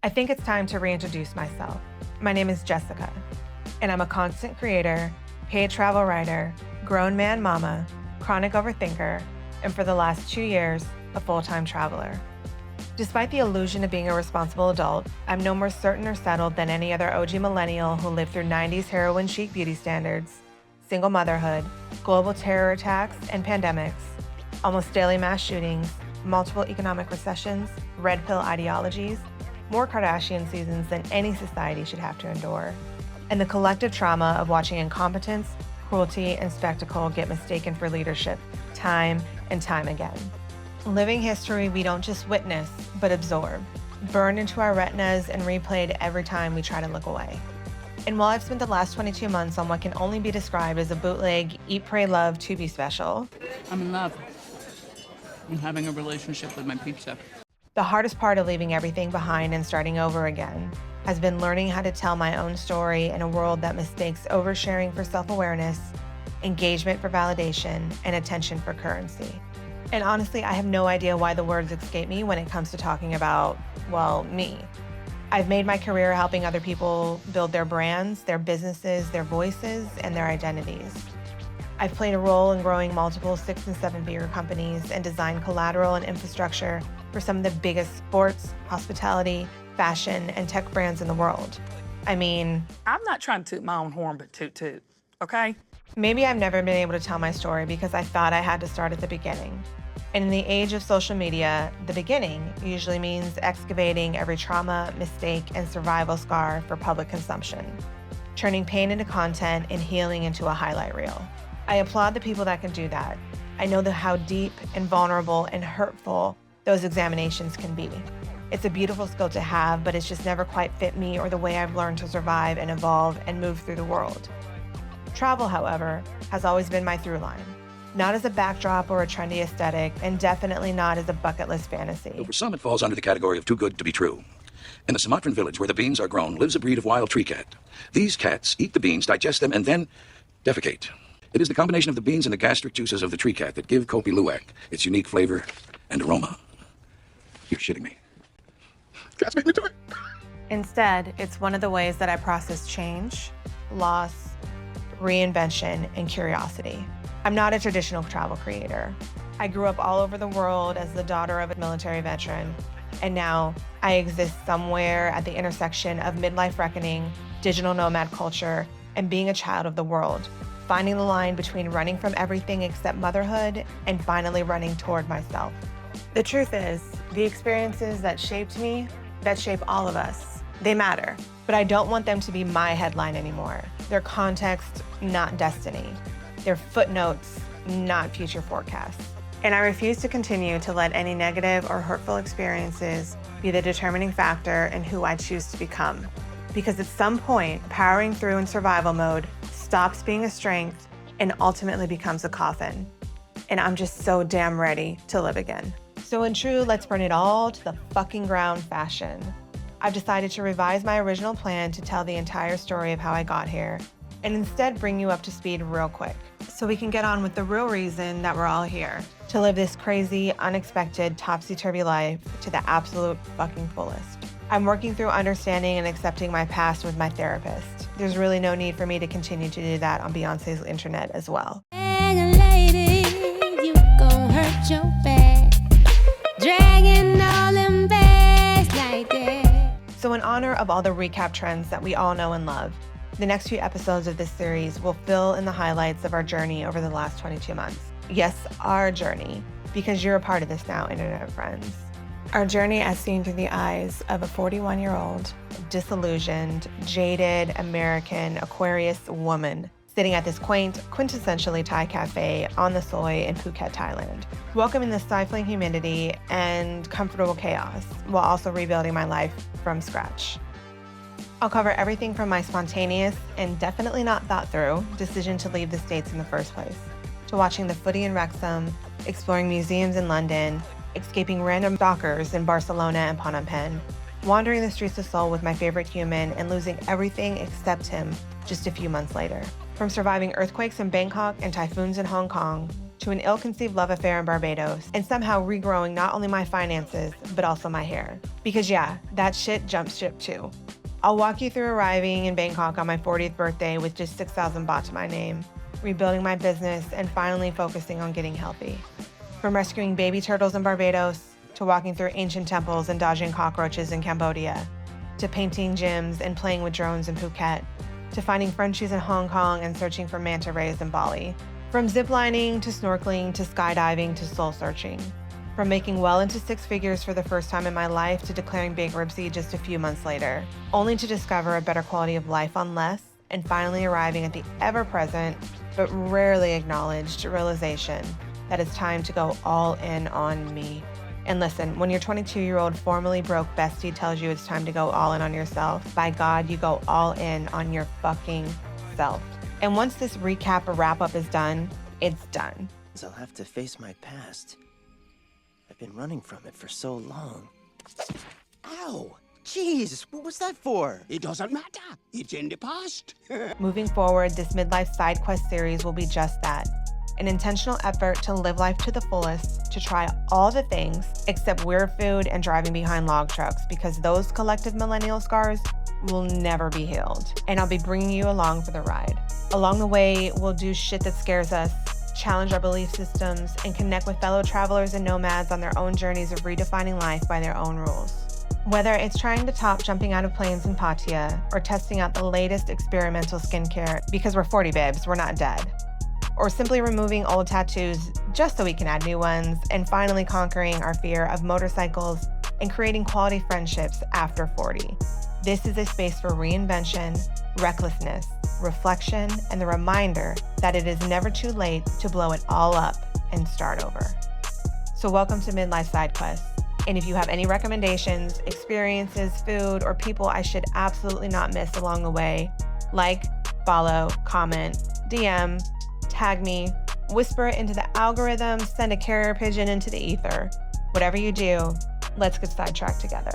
I think it's time to reintroduce myself. My name is Jessica, and I'm a constant creator, paid travel writer, grown man mama, chronic overthinker, and for the last 2 years, a full-time traveler. Despite the illusion of being a responsible adult, I'm no more certain or settled than any other OG millennial who lived through 90s heroin chic beauty standards, single motherhood, global terror attacks and pandemics, almost daily mass shootings, multiple economic recessions, red pill ideologies, more Kardashian seasons than any society should have to endure, and the collective trauma of watching incompetence, cruelty, and spectacle get mistaken for leadership time and time again. Living history we don't just witness, but absorb, burned into our retinas and replayed every time we try to look away. And while I've spent the last 22 months on what can only be described as a bootleg Eat, Pray, Love Tubi special, I'm in love. I'm having a relationship with my pizza. the hardest part of leaving everything behind and starting over again has been learning how to tell my own story in a world that mistakes oversharing for self-awareness, engagement for validation, and attention for currency. And honestly, I have no idea why the words escape me when it comes to talking about, well, me. I've made my career helping other people build their brands, their businesses, their voices, and their identities. I've played a role in growing multiple 6- and 7-figure companies and designed collateral and infrastructure for some of the biggest sports, hospitality, fashion, and tech brands in the world. I mean, I'm not trying to toot my own horn, but toot, okay? maybe I've never been able to tell my story because I thought I had to start at the beginning. And in the age of social media, the beginning usually means excavating every trauma, mistake, and survival scar for public consumption, turning pain into content and healing into a highlight reel. I applaud the people that can do that. I know how deep and vulnerable and hurtful those examinations can be. It's a beautiful skill to have, but it's just never quite fit me or the way I've learned to survive and evolve and move through the world. Travel, however, has always been my through line. Not as a backdrop or a trendy aesthetic, and definitely not as a bucket list fantasy. For some, it falls under the category of too good to be true. In the Sumatran village where the beans are grown lives a breed of wild tree cat. These cats eat the beans, digest them, and then defecate. It is the combination of the beans and the gastric juices of the tree cat that give Kopi Luwak its unique flavor and aroma. You're shitting me. Cats make me do it. Instead, it's one of the ways that I process change, loss, reinvention, and curiosity. I'm not a traditional travel creator. I grew up all over the world as the daughter of a military veteran, and now I exist somewhere at the intersection of midlife reckoning, digital nomad culture, and being a child of the world, finding the line between running from everything except motherhood and finally running toward myself. The truth is, the experiences that shaped me, that shape all of us, they matter, but I don't want them to be my headline anymore. They're context, not destiny. They're footnotes, not future forecasts. And I refuse to continue to let any negative or hurtful experiences be the determining factor in who I choose to become. Because at some point, powering through in survival mode stops being a strength and ultimately becomes a coffin. And I'm just so damn ready to live again. So in true let's burn it all to the fucking ground fashion, I've decided to revise my original plan to tell the entire story of how I got here and instead bring you up to speed real quick so we can get on with the real reason that we're all here, to live this crazy, unexpected, topsy-turvy life to the absolute fucking fullest. I'm working through understanding and accepting my past with my therapist. There's really no need for me to continue to do that on Beyonce's internet as well. Lady, you gon' hurt your back, dragging all them bags like that. So in honor of all the recap trends that we all know and love, the next few episodes of this series will fill in the highlights of our journey over the last 22 months. Yes, our journey, because you're a part of this now, internet friends. Our journey as seen through the eyes of a 41-year-old, disillusioned, jaded American Aquarius woman sitting at this quaint, quintessentially Thai cafe on the Soi in Phuket, Thailand, welcoming the stifling humidity and comfortable chaos while also rebuilding my life from scratch. I'll cover everything from my spontaneous and definitely not thought through decision to leave the States in the first place, to watching the footy in Wrexham, exploring museums in London, escaping random stalkers in Barcelona and Phnom Penh, wandering the streets of Seoul with my favorite human and losing everything except him just a few months later. From surviving earthquakes in Bangkok and typhoons in Hong Kong, to an ill-conceived love affair in Barbados, and somehow regrowing not only my finances, but also my hair. Because yeah, that shit jumped ship too. I'll walk you through arriving in Bangkok on my 40th birthday with just 6,000 baht to my name, rebuilding my business, and finally focusing on getting healthy. From rescuing baby turtles in Barbados, to walking through ancient temples and dodging cockroaches in Cambodia, to painting gyms and playing with drones in Phuket, to finding Frenchies in Hong Kong and searching for manta rays in Bali. From ziplining to snorkeling to skydiving to soul searching. From making well into six figures for the first time in my life to declaring bankruptcy just a few months later, only to discover a better quality of life on less, and finally arriving at the ever-present, but rarely acknowledged realization that it's time to go all in on me. And listen, when your 22-year-old formerly broke bestie tells you it's time to go all in on yourself, by God, you go all in on your fucking self. And once this recap or wrap-up is done, it's done. I'll have to face my past. I've been running from it for so long. Ow! Jeez, what was that for? It doesn't matter. It's in the past. Moving forward, this midlife side quest series will be just that. An intentional effort to live life to the fullest, to try all the things except weird food and driving behind log trucks, because those collective millennial scars will never be healed. And I'll be bringing you along for the ride. Along the way, we'll do shit that scares us, challenge our belief systems, and connect with fellow travelers and nomads on their own journeys of redefining life by their own rules. Whether it's trying to top jumping out of planes in Pattaya or testing out the latest experimental skincare because we're 40 babes, we're not dead. Or simply removing old tattoos just so we can add new ones, and finally conquering our fear of motorcycles and creating quality friendships after 40. This is a space for reinvention, recklessness, reflection, and the reminder that it is never too late to blow it all up and start over. So welcome to Midlife Side Quest. And if you have any recommendations, experiences, food, or people I should absolutely not miss along the way, like, follow, comment, DM, tag me, whisper it into the algorithm, send a carrier pigeon into the ether. Whatever you do, let's get sidetracked together.